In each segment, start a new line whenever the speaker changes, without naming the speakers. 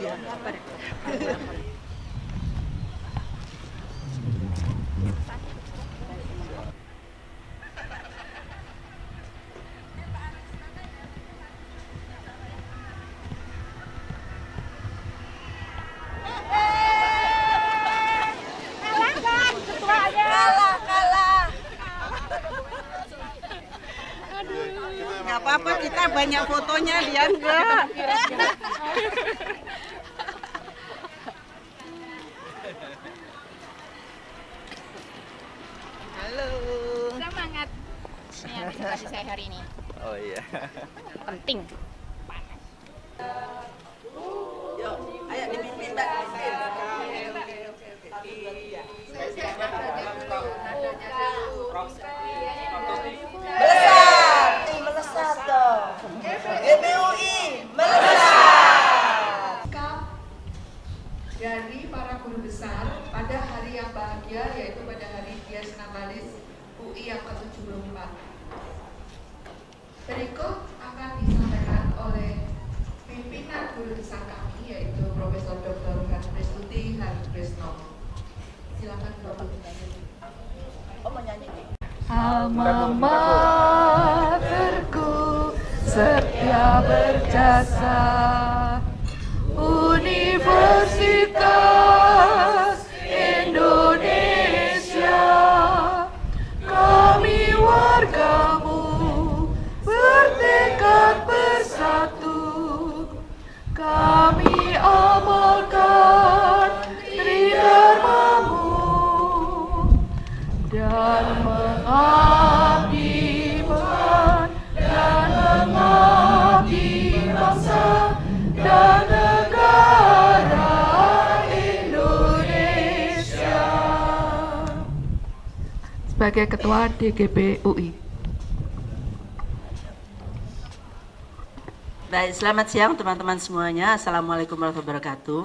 Nggak apa-apa, kita banyak fotonya, dia enggak. Halo.
Semangat. Ini yang presentasi saya hari ini.
Oh iya.
Penting.
Yuk, ayo dipimpin Mbak. Melesat dong. GBUI melesat.
Dari para guru besar pada hari yang bahagia, yaitu pada hari Dies Natalis UI yang ke-74. Berikut akan disampaikan oleh pimpinan guru besar kami, yaitu Profesor Dr. Harprestuti Hartresno. Silakan Bapak.
Oh, mau nyanyi nih.
Alma materku setia berjasa, Universitas Indonesia, kami wargamu bertekad bersatu, kami amalkan tridharmamu dan mengabdi dan mengabdi bangsa dan negara Indonesia. Sebagai Ketua DGB UI.
Baik, selamat siang teman-teman semuanya. Assalamualaikum warahmatullahi wabarakatuh.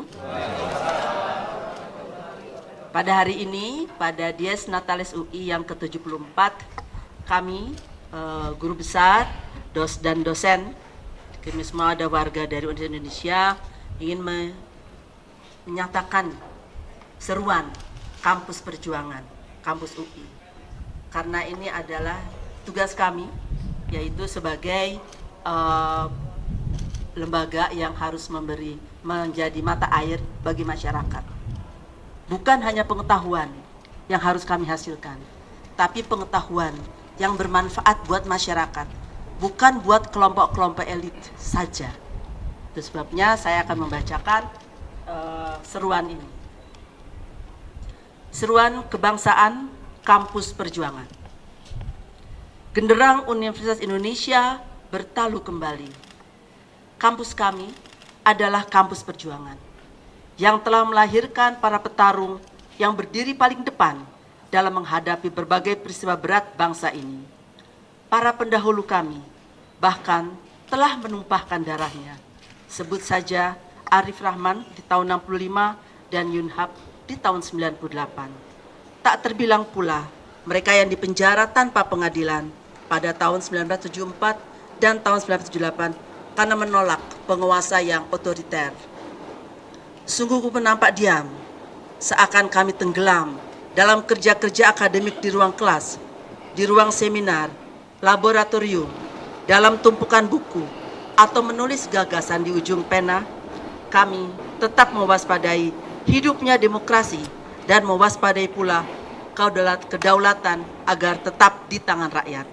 Pada hari ini, pada Dies Natalis UI yang ke-74, kami, guru besar, dan dosen, kami semua ada warga dari Universitas Indonesia, ingin menyatakan seruan kampus perjuangan, kampus UI. Karena ini adalah tugas kami, yaitu sebagai lembaga yang harus menjadi mata air bagi masyarakat. Bukan hanya pengetahuan yang harus kami hasilkan, tapi pengetahuan yang bermanfaat buat masyarakat, bukan buat kelompok-kelompok elit saja. Itu sebabnya saya akan membacakan seruan ini. Seruan kebangsaan kampus perjuangan. Genderang Universitas Indonesia bertalu kembali. Kampus kami adalah kampus perjuangan yang telah melahirkan para petarung yang berdiri paling depan dalam menghadapi berbagai peristiwa berat bangsa ini. Para pendahulu kami bahkan telah menumpahkan darahnya. Sebut saja Arif Rahman di tahun 65 dan Yunhab di tahun 98. Tak terbilang pula mereka yang dipenjara tanpa pengadilan pada tahun 1974 dan tahun 1978 karena menolak penguasa yang otoriter. Sungguh menampak diam, seakan kami tenggelam dalam kerja-kerja akademik di ruang kelas, di ruang seminar, laboratorium, dalam tumpukan buku, atau menulis gagasan di ujung pena. Kami tetap mewaspadai hidupnya demokrasi dan mewaspadai pula kedaulatan agar tetap di tangan rakyat.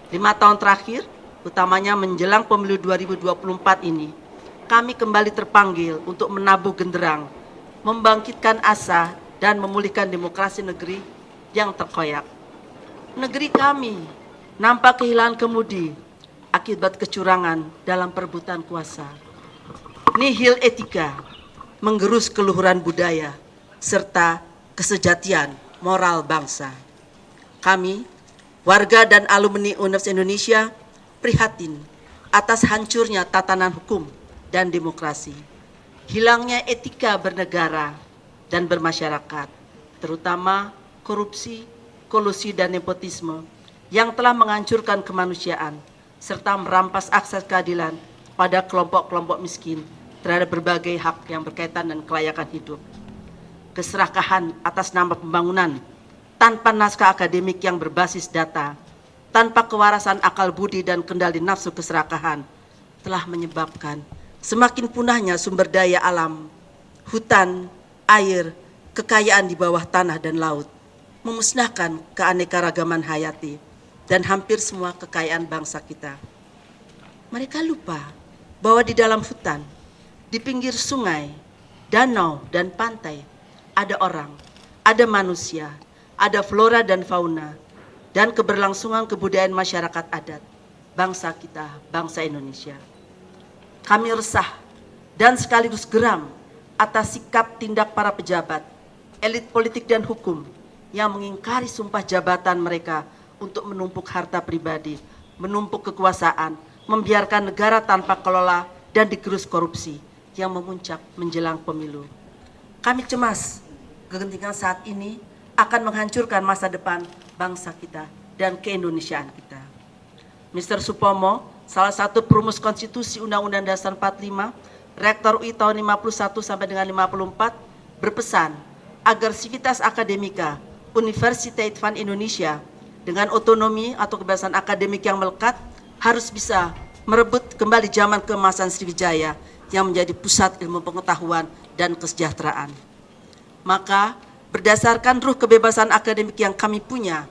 5 tahun terakhir, utamanya menjelang pemilu 2024 ini, kami kembali terpanggil untuk menabuh genderang, membangkitkan asa dan memulihkan demokrasi negeri yang terkoyak. Negeri kami nampak kehilangan kemudi akibat kecurangan dalam perebutan kuasa. Nihil etika, menggerus keluhuran budaya, serta kesejatian moral bangsa. Kami, warga dan alumni Universitas Indonesia, prihatin atas hancurnya tatanan hukum dan demokrasi, hilangnya etika bernegara dan bermasyarakat, terutama korupsi, kolusi, dan nepotisme yang telah menghancurkan kemanusiaan serta merampas akses keadilan pada kelompok-kelompok miskin terhadap berbagai hak yang berkaitan dan kelayakan hidup. Keserakahan atas nama pembangunan tanpa naskah akademik yang berbasis data, tanpa kewarasan akal budi dan kendali nafsu keserakahan telah menyebabkan semakin punahnya sumber daya alam, hutan, air, kekayaan di bawah tanah dan laut, memusnahkan keanekaragaman hayati dan hampir semua kekayaan bangsa kita. Mereka lupa bahwa di dalam hutan, di pinggir sungai, danau, dan pantai, ada orang, ada manusia, ada flora dan fauna, dan keberlangsungan kebudayaan masyarakat adat, bangsa kita, bangsa Indonesia. Kami resah dan sekaligus geram atas sikap tindak para pejabat, elit politik dan hukum yang mengingkari sumpah jabatan mereka untuk menumpuk harta pribadi, menumpuk kekuasaan, membiarkan negara tanpa kelola dan digerus korupsi yang memuncak menjelang pemilu. Kami cemas kegentingan saat ini akan menghancurkan masa depan bangsa kita dan keindonesiaan kita. Mr. Supomo, salah satu perumus konstitusi Undang-Undang Dasar 45, Rektor UI tahun 51 sampai dengan 54, berpesan agar Civitas Academica Universitas Van Indonesia dengan otonomi atau kebebasan akademik yang melekat harus bisa merebut kembali zaman keemasan Sriwijaya yang menjadi pusat ilmu pengetahuan dan kesejahteraan. Maka berdasarkan ruh kebebasan akademik yang kami punya,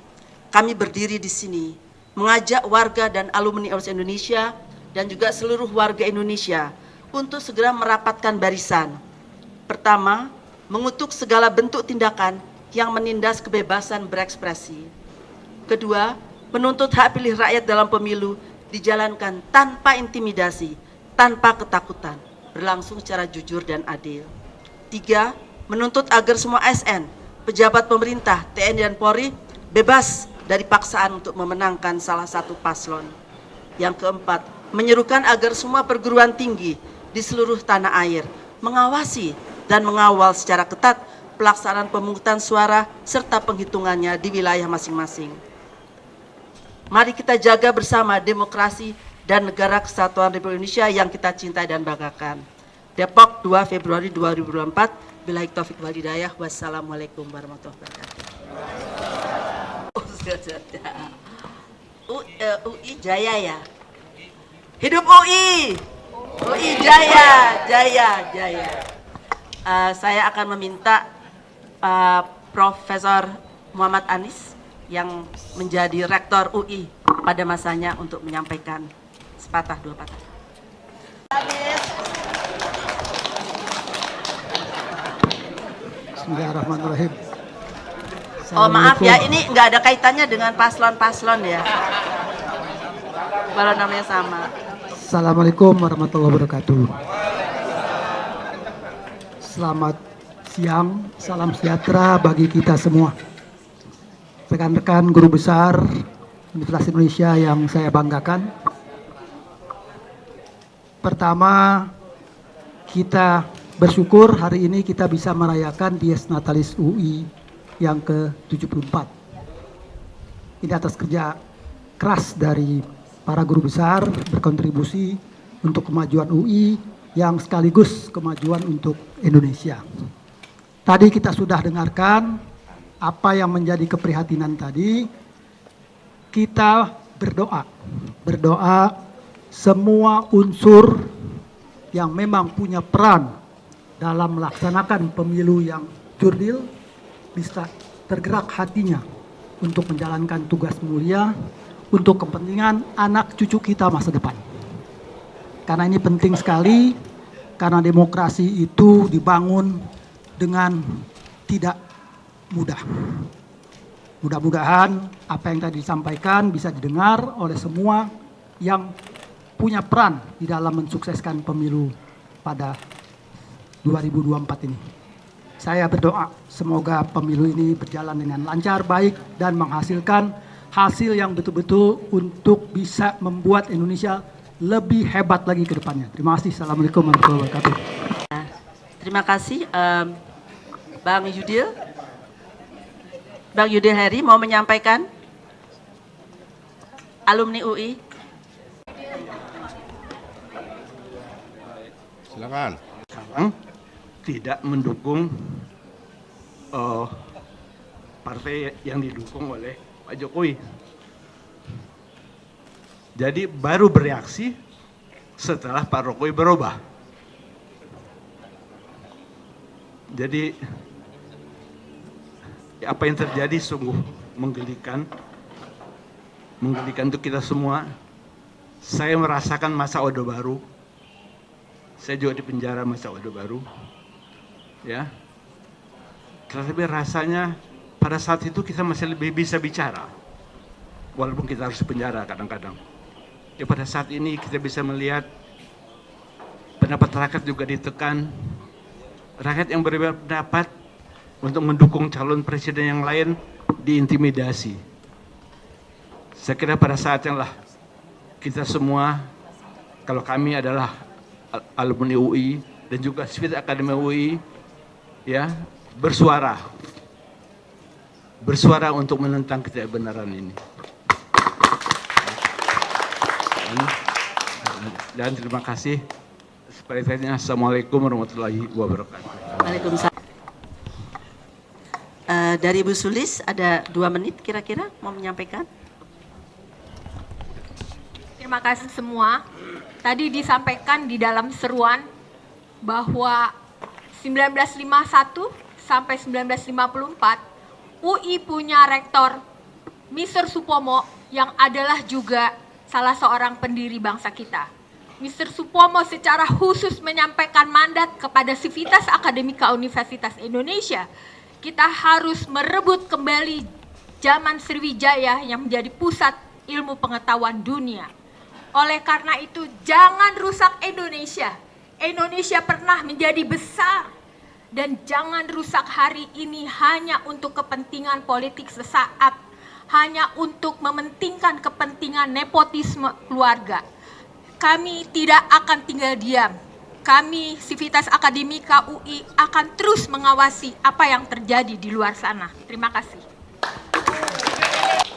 kami berdiri di sini mengajak warga dan alumni Universitas Indonesia dan juga seluruh warga Indonesia untuk segera merapatkan barisan. Pertama, mengutuk segala bentuk tindakan yang menindas kebebasan berekspresi. Kedua, menuntut hak pilih rakyat dalam pemilu dijalankan tanpa intimidasi, tanpa ketakutan, berlangsung secara jujur dan adil. Tiga, menuntut agar semua ASN, pejabat pemerintah, TNI dan Polri bebas dari paksaan untuk memenangkan salah satu paslon. Yang keempat, menyerukan agar semua perguruan tinggi di seluruh tanah air mengawasi dan mengawal secara ketat pelaksanaan pemungutan suara serta penghitungannya di wilayah masing-masing. Mari kita jaga bersama demokrasi dan negara kesatuan Republik Indonesia yang kita cintai dan banggakan. Depok, 2 Februari 2024. Billahi taufik wal hidayah. Wassalamualaikum warahmatullahi wabarakatuh. UI Jaya ya. Hidup UI. UI Jaya, Jaya, Jaya. Saya akan meminta Profesor Muhammad Anies yang menjadi Rektor UI pada masanya untuk menyampaikan sepatah dua patah.
Bismillahirrahmanirrahim.
Oh maaf ya, ini nggak ada kaitannya dengan paslon-paslon ya. Kalau namanya sama.
Assalamualaikum warahmatullahi wabarakatuh. Selamat siang, salam sejahtera bagi kita semua. Rekan-rekan guru besar Universitas Indonesia yang saya banggakan. Pertama, kita bersyukur hari ini kita bisa merayakan Dies Natalis UI yang ke-74. Ini atas kerja keras dari para guru besar berkontribusi untuk kemajuan UI yang sekaligus kemajuan untuk Indonesia. Tadi kita sudah dengarkan apa yang menjadi keprihatinan tadi. Kita berdoa semua unsur yang memang punya peran dalam melaksanakan pemilu yang jurdil bisa tergerak hatinya untuk menjalankan tugas mulia untuk kepentingan anak cucu kita masa depan. Karena ini penting sekali, karena demokrasi itu dibangun dengan tidak mudah. Mudah-mudahan apa yang tadi disampaikan bisa didengar oleh semua yang punya peran di dalam mensukseskan pemilu pada 2024 ini. Saya berdoa semoga pemilu ini berjalan dengan lancar, baik, dan menghasilkan hasil yang betul-betul untuk bisa membuat Indonesia lebih hebat lagi ke depannya. Terima kasih. Assalamualaikum warahmatullahi wabarakatuh.
Terima kasih Bang Yudil. Bang Yudil Heri mau menyampaikan? Alumni UI.
Silakan.
Sekarang tidak mendukung partai yang didukung oleh Pak Jokowi. Jadi baru bereaksi setelah Pak Jokowi berubah. Jadi apa yang terjadi sungguh menggelikan untuk kita semua. Saya merasakan masa Orde Baru. Saya juga di penjara masa Orde Baru. Ya. Tetapi rasanya pada saat itu kita masih lebih bisa bicara. Walaupun kita harus di penjara kadang-kadang. Ya, pada saat ini kita bisa melihat pendapat rakyat juga ditekan. Rakyat yang berbeda pendapat untuk mendukung calon presiden yang lain diintimidasi. Saya kira pada saatnya lah kita semua, kalau kami adalah alumni UI dan juga Civitas Akademi UI, ya, bersuara untuk menentang ketidakbenaran ini. Dan terima kasih. Sepertinya Assalamualaikum warahmatullahi wabarakatuh.
Waalaikumsalam. Dari Bu Sulis ada 2 menit kira-kira mau menyampaikan.
Terima kasih semua. Tadi disampaikan di dalam seruan bahwa 1951 sampai 1954 UI punya rektor Mr. Supomo yang adalah juga salah seorang pendiri bangsa kita. Mr. Supomo secara khusus menyampaikan mandat kepada Civitas Akademika Universitas Indonesia. Kita harus merebut kembali zaman Sriwijaya yang menjadi pusat ilmu pengetahuan dunia. Oleh karena itu, jangan rusak Indonesia. Indonesia pernah menjadi besar. Dan jangan rusak hari ini hanya untuk kepentingan politik sesaat. Hanya untuk mementingkan kepentingan nepotisme keluarga. Kami tidak akan tinggal diam. Kami, Civitas Akademika UI, akan terus mengawasi apa yang terjadi di luar sana. Terima kasih.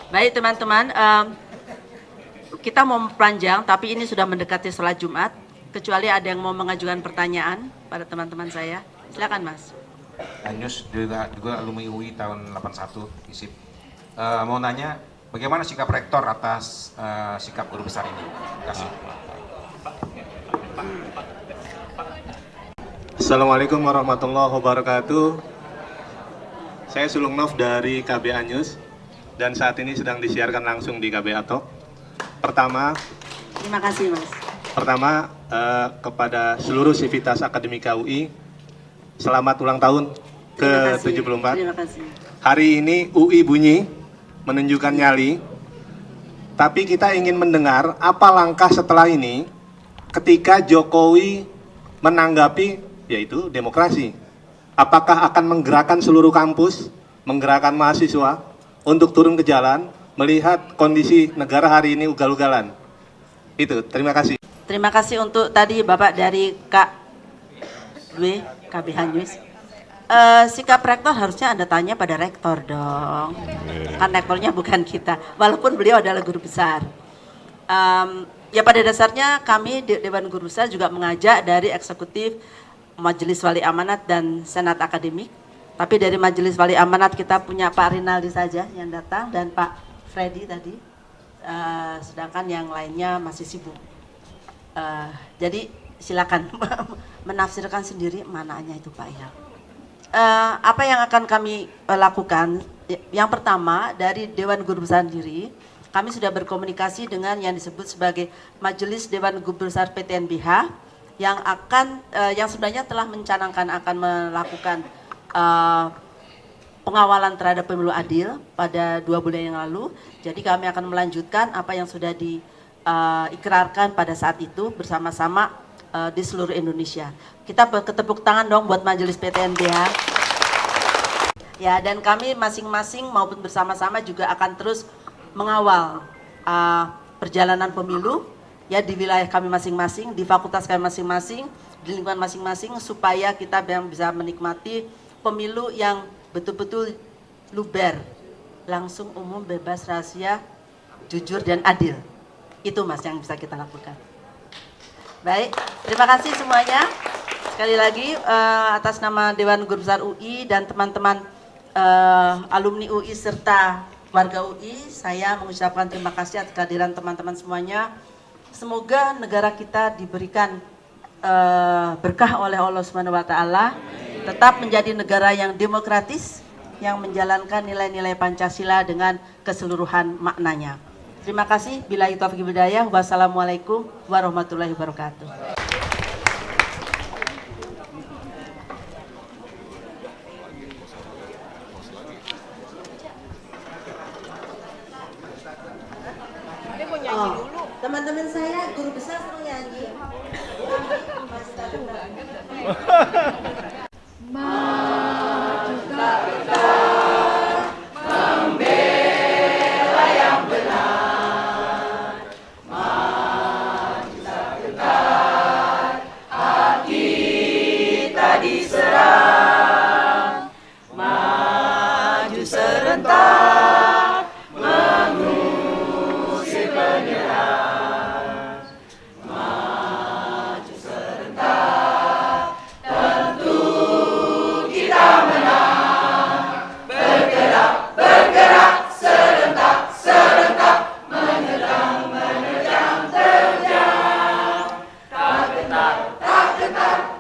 Baik teman-teman, kita mau panjang, tapi ini sudah mendekati sholat Jumat. Kecuali ada yang mau mengajukan pertanyaan pada teman-teman saya. Silakan Mas.
Anyus juga alumni UI tahun 81 ISIP. Mau nanya, bagaimana sikap rektor atas sikap guru besar ini? Terima kasih.
Assalamualaikum warahmatullahi wabarakatuh. Saya Sulung Nov dari KB Anyus dan saat ini sedang disiarkan langsung di KB Atok.
Terima kasih Mas.
Pertama kepada seluruh Civitas Akademika UI, selamat ulang tahun ke-74.
Terima kasih.
Hari ini UI bunyi, menunjukkan nyali, tapi kita ingin mendengar apa langkah setelah ini ketika Jokowi menanggapi yaitu demokrasi. Apakah akan menggerakkan seluruh kampus, menggerakkan mahasiswa untuk turun ke jalan, melihat kondisi negara hari ini ugal-ugalan. Itu, terima kasih.
Terima kasih untuk tadi Bapak dari KB Anyus. Sikap rektor harusnya Anda tanya pada rektor dong. Kan rektornya bukan kita, walaupun beliau adalah guru besar. Ya pada dasarnya kami Dewan Guru Besar juga mengajak dari eksekutif, Majelis Wali Amanat dan Senat Akademik. Tapi dari Majelis Wali Amanat kita punya Pak Rinaldi saja yang datang dan Pak Freddy tadi. Sedangkan yang lainnya masih sibuk. Jadi silakan menafsirkan sendiri mananya itu Pak ya. Apa yang akan kami lakukan? Yang pertama dari Dewan Guru Besar sendiri, kami sudah berkomunikasi dengan yang disebut sebagai Majelis Dewan Guru Besar PTNBH yang yang sebenarnya telah mencanangkan akan melakukan pengawalan terhadap pemilu adil pada 2 bulan yang lalu. Jadi kami akan melanjutkan apa yang sudah diikrarkan pada saat itu bersama-sama di seluruh Indonesia. Kita bertepuk tangan dong buat Majelis PTNBH. Ya, dan kami masing-masing maupun bersama-sama juga akan terus mengawal perjalanan pemilu ya di wilayah kami masing-masing, di fakultas kami masing-masing, di lingkungan masing-masing supaya kita bisa menikmati pemilu yang betul-betul luber, langsung, umum, bebas, rahasia, jujur dan adil. Itu Mas yang bisa kita lakukan. Baik, terima kasih semuanya. Sekali lagi atas nama Dewan Guru Besar UI dan teman-teman alumni UI serta warga UI, saya mengucapkan terima kasih atas kehadiran teman-teman semuanya. Semoga negara kita diberikan berkah oleh Allah Subhanahu wa taala, tetap menjadi negara yang demokratis, yang menjalankan nilai-nilai Pancasila dengan keseluruhan maknanya. Terima kasih. Billahi taufiq wal hidayah. Wassalamualaikum warahmatullahi wabarakatuh. Teman-teman saya guru besar suruh nyanyi.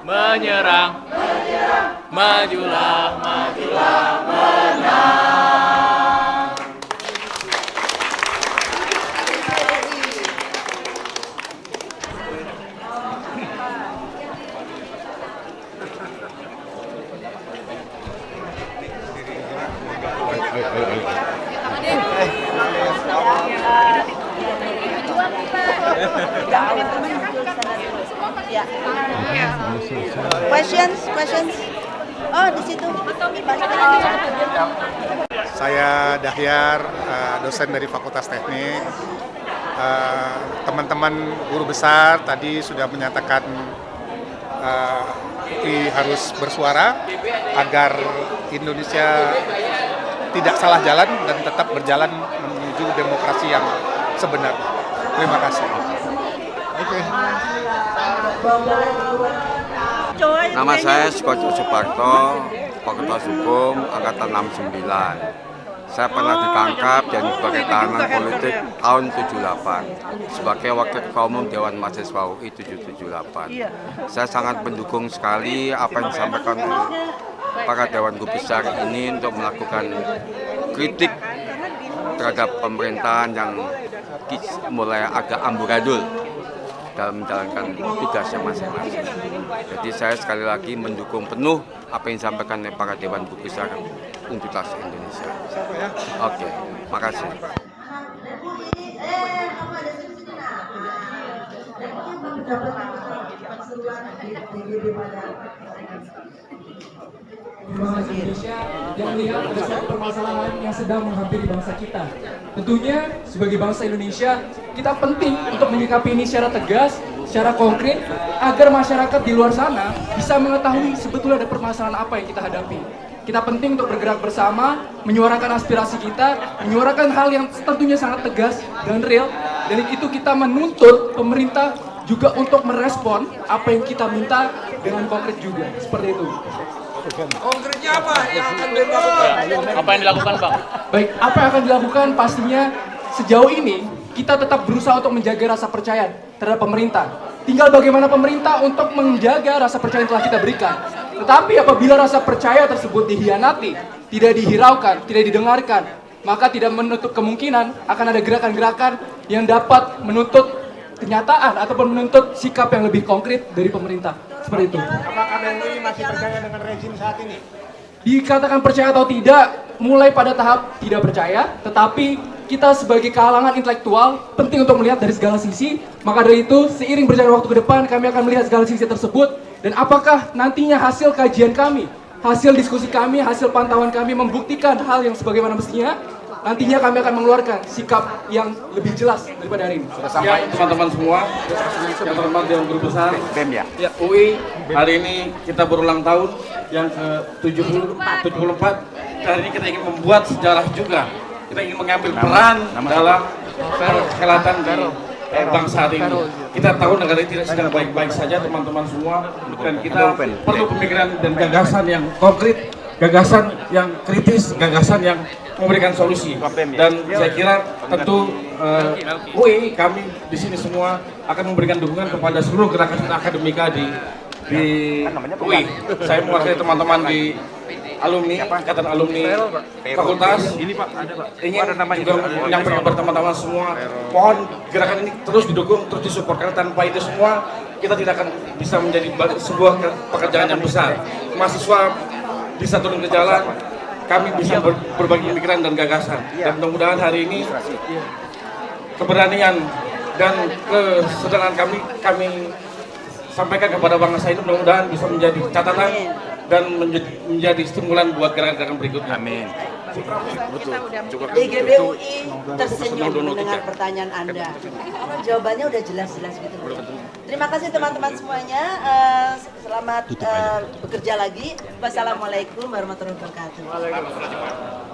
Menyerang, majulah, menang.
Questions? Oh, di situ.
Saya Dahyar, dosen dari Fakultas Teknik. Teman-teman guru besar tadi sudah menyatakan UI harus bersuara agar Indonesia tidak salah jalan dan tetap berjalan menuju demokrasi yang sebenarnya. Terima kasih.
Nama saya Sukoco Suparto, Fakultas Hukum, Angkatan 69. Saya pernah ditangkap dan sebagai tahanan politik tahun 78 sebagai Wakil Ketua Umum Dewan Mahasiswa UI 778. Saya sangat mendukung sekali apa yang disampaikan oleh para Dewan Guru Besar ini untuk melakukan kritik terhadap pemerintahan yang mulai agak amburadul dalam menjalankan tugasnya masing-masing. Jadi saya sekali lagi mendukung penuh apa yang disampaikan oleh para Dewan Guru Besar Universitas Indonesia. Oke, makasih.
Indonesia yang melihat ada suatu permasalahan yang sedang menghampiri bangsa kita. Tentunya sebagai bangsa Indonesia, kita penting untuk menyikapi ini secara tegas, secara konkret, agar masyarakat di luar sana bisa mengetahui sebetulnya ada permasalahan apa yang kita hadapi. Kita penting untuk bergerak bersama, menyuarakan aspirasi kita, menyuarakan hal yang tentunya sangat tegas dan real, dan itu kita menuntut pemerintah juga untuk merespon apa yang kita minta dengan konkret juga, seperti itu.
Konkretnya apa yang akan dilakukan? Apa yang dilakukan, Bang?
Baik, apa yang akan dilakukan pastinya sejauh ini kita tetap berusaha untuk menjaga rasa percaya terhadap pemerintah. Tinggal bagaimana pemerintah untuk menjaga rasa percaya yang telah kita berikan. Tetapi apabila rasa percaya tersebut dihianati, tidak dihiraukan, tidak didengarkan, maka tidak menutup kemungkinan akan ada gerakan-gerakan yang dapat menuntut kenyataan ataupun menuntut sikap yang lebih konkret dari pemerintah. Seperti itu.
Apakah MUI masih percaya dengan rezim saat ini?
Dikatakan percaya atau tidak, mulai pada tahap tidak percaya, tetapi kita sebagai kalangan intelektual penting untuk melihat dari segala sisi. Maka dari itu, seiring berjalan waktu ke depan, kami akan melihat segala sisi tersebut, dan apakah nantinya hasil kajian kami, hasil diskusi kami, hasil pantauan kami membuktikan hal yang sebagaimana mestinya, nantinya kami akan mengeluarkan sikap yang lebih jelas daripada hari ini.
Sudah sampai teman-teman semua, yang terhormat Dewan Guru Besar UI, hari ini kita berulang tahun yang ke-74. Hari ini kita ingin membuat sejarah juga. Kita ingin mengambil peran dalam perhelatan di bangsa hari ini. Kita tahu negara ini tidak sedang baik-baik saja teman-teman semua, dan kita perlu pemikiran dan gagasan yang konkret, gagasan yang kritis, gagasan yang memberikan solusi. Dan saya kira tentu UI, kami di sini semua akan memberikan dukungan kepada seluruh gerakan akademika di UI. Saya mewakili teman-teman di alumni, ikatan alumni fakultas, ingin juga menyampaikan kepada teman-teman semua, mohon gerakan ini terus didukung, terus disupport, karena tanpa itu semua kita tidak akan bisa menjadi sebuah pekerjaan yang besar. Mahasiswa bisa turun ke jalan, kami bisa berbagi pemikiran dan gagasan, dan mudah-mudahan hari ini keberanian dan kesederhanaan kami sampaikan kepada bangsa ini, mudah-mudahan bisa menjadi catatan dan menjadi stimulan buat gerakan-gerakan berikutnya. Amin.
IGBUI tersenyum mendengar pertanyaan Anda. Jawabannya udah jelas-jelas gitu. Terima kasih teman-teman semuanya. Selamat bekerja lagi. Wassalamualaikum warahmatullahi wabarakatuh.